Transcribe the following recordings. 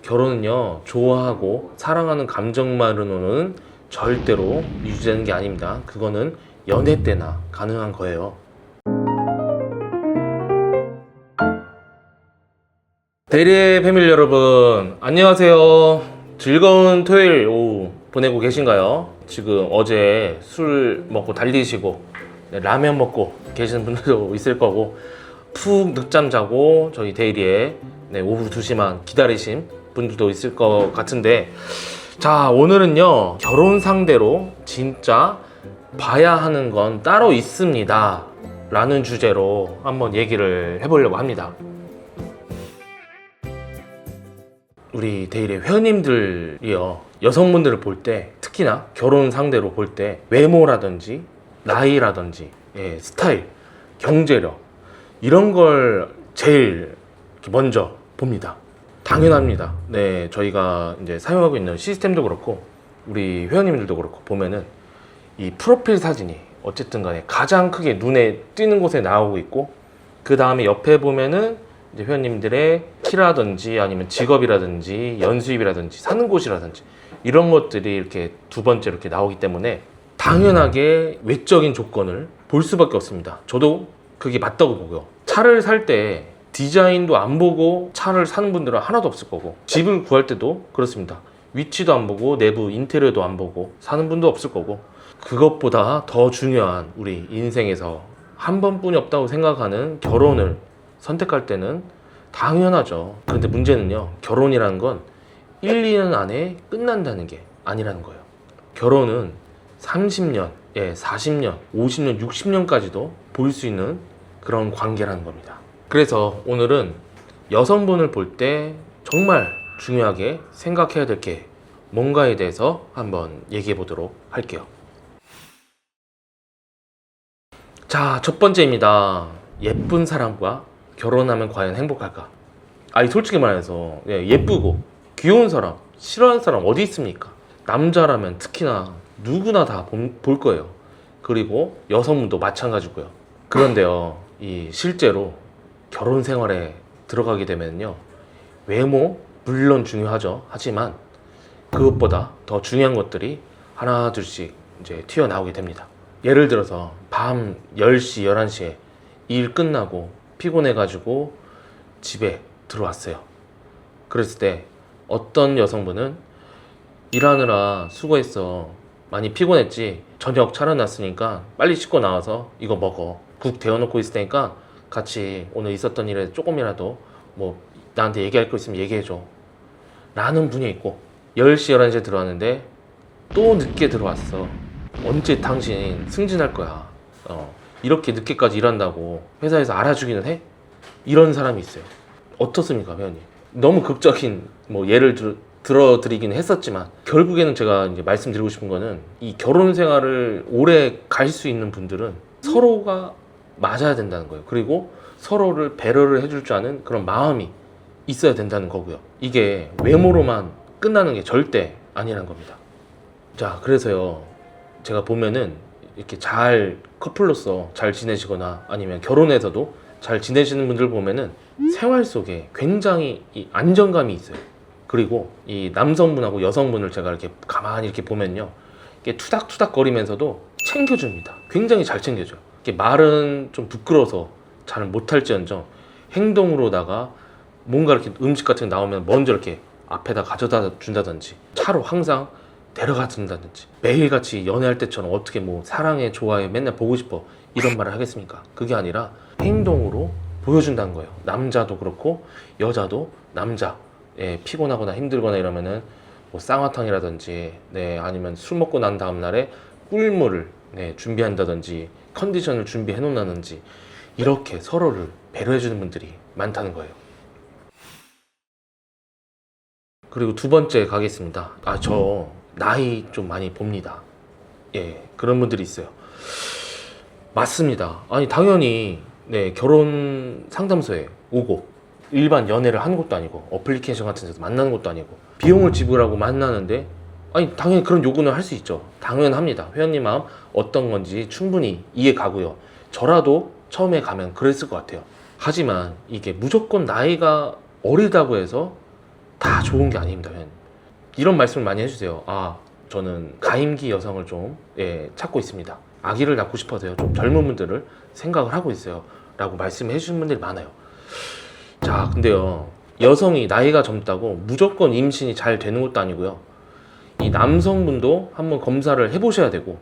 결혼은요, 좋아하고 사랑하는 감정만으로는 절대로 유지되는 게 아닙니다. 그거는 연애 때나 가능한 거예요. 대리의 패밀리 여러분, 안녕하세요. 즐거운 토요일 오후 보내고 계신가요? 지금 어제 술 먹고 달리시고 라면 먹고 계시는 분들도 있을 거고, 푹 늦잠 자고 저희 데일리의 오후 2시만 기다리신 분들도 있을 것 같은데, 자, 오늘은요, 결혼 상대로 진짜 봐야 하는 건 따로 있습니다 라는 주제로 한번 얘기를 해보려고 합니다. 우리 데일리의 회원님들이요, 여성분들을 볼 때, 특히나 결혼 상대로 볼 때 외모라든지 나이라든지 스타일, 경제력, 이런 걸 제일 먼저 봅니다. 당연합니다. 네, 저희가 이제 사용하고 있는 시스템도 그렇고 우리 회원님들도 그렇고 보면은 이 프로필 사진이 어쨌든 간에 가장 크게 눈에 띄는 곳에 나오고 있고, 그 다음에 옆에 보면은 이제 회원님들의 키라든지 아니면 직업이라든지 연수입이라든지 사는 곳이라든지 이런 것들이 이렇게 두 번째로 이렇게 나오기 때문에 당연하게 외적인 조건을 볼 수밖에 없습니다. 저도 그게 맞다고 보고요. 차를 살 때 디자인도 안 보고 차를 사는 분들은 하나도 없을 거고, 집을 구할 때도 그렇습니다. 위치도 안 보고 내부 인테리어도 안 보고 사는 분도 없을 거고, 그것보다 더 중요한 우리 인생에서 한 번뿐이 없다고 생각하는 결혼을 선택할 때는 당연하죠. 그런데 문제는요, 결혼이라는 건 1, 2년 안에 끝난다는 게 아니라는 거예요. 결혼은 30년, 40년, 50년, 60년까지도 볼 수 있는 그런 관계라는 겁니다. 그래서 오늘은 여성분을 볼 때 정말 중요하게 생각해야 될 게 뭔가에 대해서 한번 얘기해 보도록 할게요. 자, 첫 번째입니다. 예쁜 사람과 결혼하면 과연 행복할까? 아니, 솔직히 말해서 예쁘고 귀여운 사람 싫어하는 사람 어디 있습니까? 남자라면 특히나 누구나 다 볼 거예요. 그리고 여성분도 마찬가지고요. 그런데요, 이 실제로 결혼 생활에 들어가게 되면요, 외모 물론 중요하죠. 하지만 그것보다 더 중요한 것들이 하나 둘씩 이제 튀어나오게 됩니다. 예를 들어서 밤 10시, 11시에 일 끝나고 피곤해가지고 집에 들어왔어요. 그랬을 때 어떤 여성분은 일하느라 수고했어, 많이 피곤했지, 저녁 차려놨으니까 빨리 씻고 나와서 이거 먹어, 국 데워놓고 있을 테니까 같이 오늘 있었던 일에 조금이라도 뭐 나한테 얘기할 거 있으면 얘기해줘 라는 분이 있고, 10시, 11시에 들어왔는데 또 늦게 들어왔어, 언제 당신 승진할 거야, 이렇게 늦게까지 일한다고 회사에서 알아주기는 해? 이런 사람이 있어요. 어떻습니까, 회원님? 너무 극적인 예를 들어드리긴 했었지만, 결국에는 제가 이제 말씀드리고 싶은 거는, 이 결혼 생활을 오래 갈 수 있는 분들은 서로가 맞아야 된다는 거예요. 그리고 서로를 배려를 해줄 줄 아는 그런 마음이 있어야 된다는 거고요. 이게 외모로만 끝나는 게 절대 아니라는 겁니다. 자, 그래서요, 제가 보면은 이렇게 잘 커플로서 잘 지내시거나 아니면 결혼해서도 잘 지내시는 분들 보면은 생활 속에 굉장히 이 안정감이 있어요. 그리고 이 남성분하고 여성분을 제가 이렇게 가만히 이렇게 보면요, 이렇게 투닥투닥 거리면서도 챙겨줍니다. 굉장히 잘 챙겨줘요. 이렇게 말은 좀 부끄러워서 잘 못할지언정 행동으로다가 뭔가 이렇게 음식 같은 게 나오면 먼저 이렇게 앞에다 가져다 준다든지, 차로 항상 데려가 준다든지, 매일같이 연애할 때처럼 어떻게 사랑해, 좋아해, 맨날 보고 싶어 이런 말을 하겠습니까? 그게 아니라 행동으로 보여준다는 거예요. 남자도 그렇고 여자도 남자 피곤하거나 힘들거나 이러면은 쌍화탕이라든지 아니면 술 먹고 난 다음날에 꿀물을 준비한다든지 컨디션을 준비해 놓는다든지, 이렇게 서로를 배려해주는 분들이 많다는 거예요. 그리고 두 번째 가겠습니다. 저 나이 좀 많이 봅니다. 그런 분들이 있어요. 맞습니다. 아니, 당연히 결혼 상담소에 오고 일반 연애를 하는 것도 아니고 어플리케이션 같은 데서 만나는 것도 아니고 비용을 지불하고 만나는데, 아니 당연히 그런 요구는 할 수 있죠. 당연합니다. 회원님 마음 어떤 건지 충분히 이해 가고요. 저라도 처음에 가면 그랬을 것 같아요. 하지만 이게 무조건 나이가 어리다고 해서 다 좋은 게 아닙니다. 이런 말씀을 많이 해주세요. 아, 저는 가임기 여성을 좀 찾고 있습니다. 아기를 낳고 싶어서요. 좀 젊은 분들을 생각을 하고 있어요. 라고 말씀해 주시는 분들이 많아요. 자, 근데요, 여성이 나이가 젊다고 무조건 임신이 잘 되는 것도 아니고요. 이 남성분도 한번 검사를 해보셔야 되고,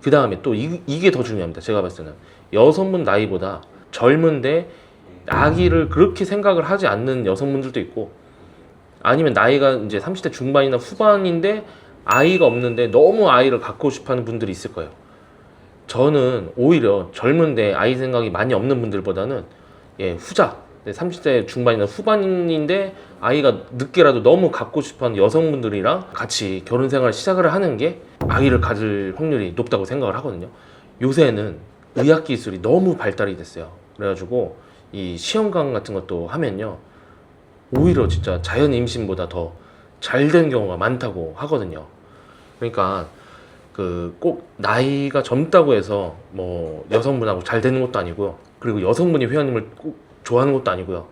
그 다음에 또 이게 더 중요합니다. 제가 봤을 때는 여성분 나이보다 젊은데 아기를 그렇게 생각을 하지 않는 여성분들도 있고, 아니면 나이가 이제 30대 중반이나 후반인데 아이가 없는데 너무 아이를 갖고 싶어 하는 분들이 있을 거예요. 저는 오히려 젊은데 아이 생각이 많이 없는 분들보다는 후자, 30대 중반이나 후반인데 아이가 늦게라도 너무 갖고 싶어 하는 여성분들이랑 같이 결혼 생활을 시작을 하는 게 아이를 가질 확률이 높다고 생각을 하거든요. 요새는 의학 기술이 너무 발달이 됐어요. 그래가지고 이 시험관 같은 것도 하면요, 오히려 진짜 자연 임신보다 더 잘 되는 경우가 많다고 하거든요. 그러니까 꼭 나이가 젊다고 해서 뭐 여성분하고 잘 되는 것도 아니고요. 그리고 여성분이 회원님을 꼭 좋아하는 것도 아니고요.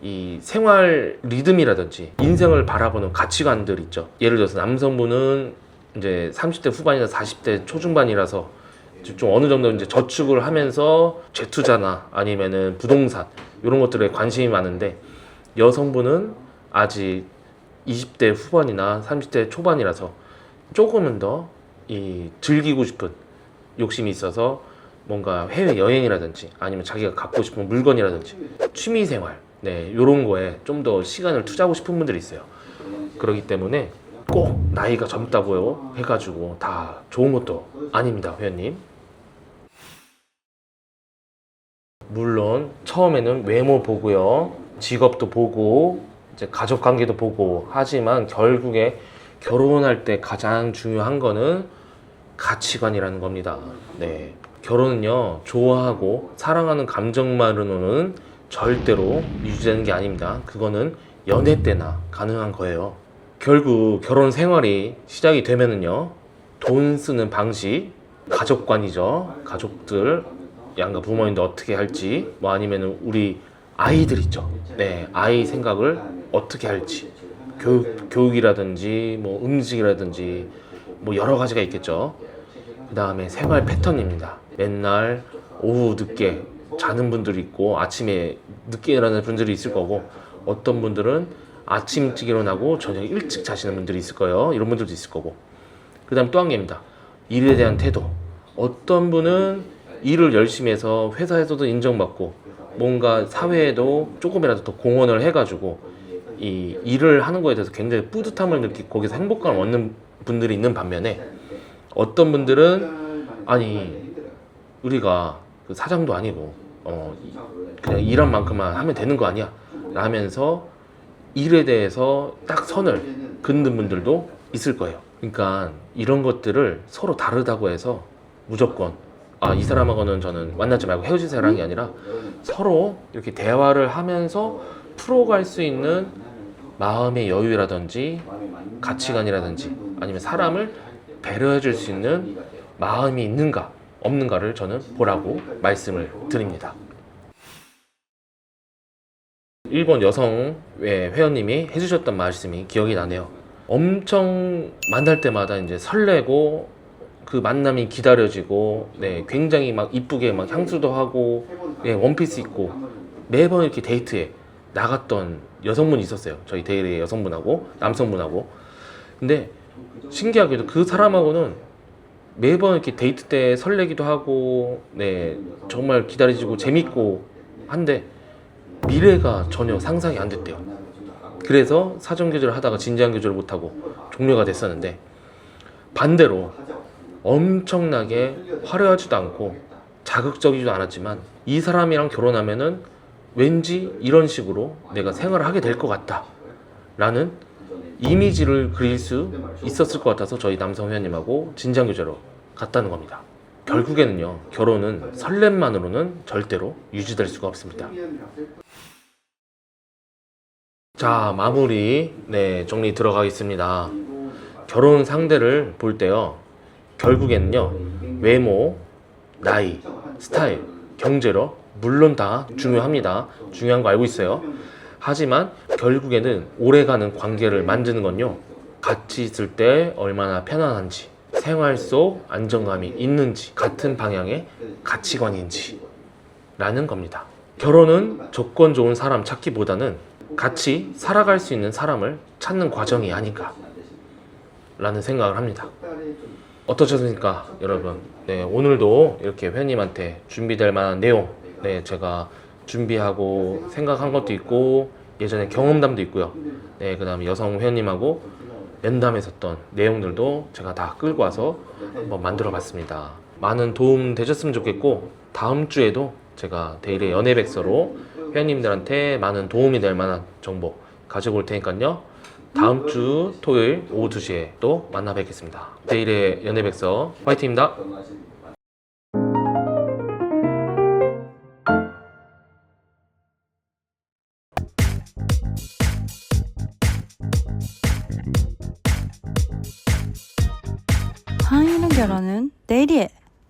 이 생활 리듬이라든지 인생을 바라보는 가치관들 있죠. 예를 들어서 남성분은 이제 30대 후반이나 40대 초중반이라서 좀 어느 정도 이제 저축을 하면서 재투자나 아니면은 부동산 이런 것들에 관심이 많은데, 여성분은 아직 20대 후반이나 30대 초반이라서 조금은 더 즐기고 싶은 욕심이 있어서 뭔가 해외 여행이라든지 아니면 자기가 갖고 싶은 물건이라든지 취미생활, 이런 거에 좀 더 시간을 투자하고 싶은 분들이 있어요. 그렇기 때문에 꼭 나이가 젊다고 해가지고 다 좋은 것도 아닙니다, 회원님. 물론 처음에는 외모 보고요, 직업도 보고 이제 가족 관계도 보고 하지만 결국에 결혼할 때 가장 중요한 거는 가치관이라는 겁니다. 결혼은요, 좋아하고 사랑하는 감정만으로는 절대로 유지되는 게 아닙니다. 그거는 연애 때나 가능한 거예요. 결국 결혼 생활이 시작이 되면은요, 돈 쓰는 방식, 가족관이죠. 가족들, 양가 부모님도 어떻게 할지, 뭐 아니면은 우리 아이들 있죠. 아이 생각을 어떻게 할지, 교육이라든지 뭐 음식이라든지 뭐 여러 가지가 있겠죠. 그 다음에 생활 패턴입니다. 맨날 오후 늦게 자는 분들이 있고 아침에 늦게 일어나는 분들이 있을 거고, 어떤 분들은 아침 일찍 일어나고 저녁 일찍 자시는 분들이 있을 거예요. 이런 분들도 있을 거고. 그 다음 또 한 개입니다. 일에 대한 태도. 어떤 분은 일을 열심히 해서 회사에서도 인정받고 뭔가 사회에도 조금이라도 더 공헌을 해가지고 이 일을 하는 거에 대해서 굉장히 뿌듯함을 느끼고 거기서 행복감을 얻는 분들이 있는 반면에, 어떤 분들은 아니 우리가 그 사장도 아니고 그냥 일한 만큼만 하면 되는 거 아니야 라면서 일에 대해서 딱 선을 긋는 분들도 있을 거예요. 그러니까 이런 것들을 서로 다르다고 해서 무조건 이 사람하고는 저는 만나지 말고 헤어지세요라는 게 아니라 서로 이렇게 대화를 하면서 풀어갈 수 있는 마음의 여유라든지 가치관이라든지 아니면 사람을 배려해 줄 수 있는 마음이 있는가 없는가를 저는 보라고 말씀을 드립니다. 일본 여성 회원님이 해주셨던 말씀이 기억이 나네요. 엄청 만날 때마다 이제 설레고 그 만남이 기다려지고 굉장히 막 이쁘게 막 향수도 하고 원피스 입고 매번 이렇게 데이트에 나갔던 여성분이 있었어요. 저희 대리의 여성분하고 남성분하고. 근데 신기하게도 그 사람하고는 매번 이렇게 데이트 때 설레기도 하고 정말 기다려지고 재밌고 한데 미래가 전혀 상상이 안 됐대요. 그래서 사전 교제를 하다가 진지한 교제를 못하고 종료가 됐었는데, 반대로 엄청나게 화려하지도 않고 자극적이지도 않았지만 이 사람이랑 결혼하면은 왠지 이런 식으로 내가 생활을 하게 될 것 같다 라는 이미지를 그릴 수 있었을 것 같아서 저희 남성 회원님하고 진지한 교제로 갔다는 겁니다. 결국에는요, 결혼은 설렘만으로는 절대로 유지될 수가 없습니다. 자, 마무리 정리 들어가겠습니다. 결혼 상대를 볼 때요, 결국에는요, 외모, 나이, 스타일, 경제력 물론 다 중요합니다. 중요한 거 알고 있어요. 하지만 결국에는 오래가는 관계를 만드는 건요, 같이 있을 때 얼마나 편안한지, 생활 속 안정감이 있는지, 같은 방향의 가치관인지 라는 겁니다. 결혼은 조건 좋은 사람 찾기보다는 같이 살아갈 수 있는 사람을 찾는 과정이 아닌가 라는 생각을 합니다. 어떠셨습니까, 여러분? 네, 오늘도 이렇게 회원님한테 준비될 만한 내용, 네, 제가 준비하고 생각한 것도 있고 예전에 경험담도 있고요. 네, 그 다음에 여성 회원님하고 면담했었던 내용들도 제가 다 끌고 와서 한번 만들어 봤습니다. 많은 도움 되셨으면 좋겠고, 다음 주에도 제가 데일의 연애백서로 회원님들한테 많은 도움이 될 만한 정보 가지고 올 테니까요, 다음 주 토요일 오후 2시에 또 만나 뵙겠습니다. 데일의 연애백서 화이팅입니다. 한이는 결혼은 데일리에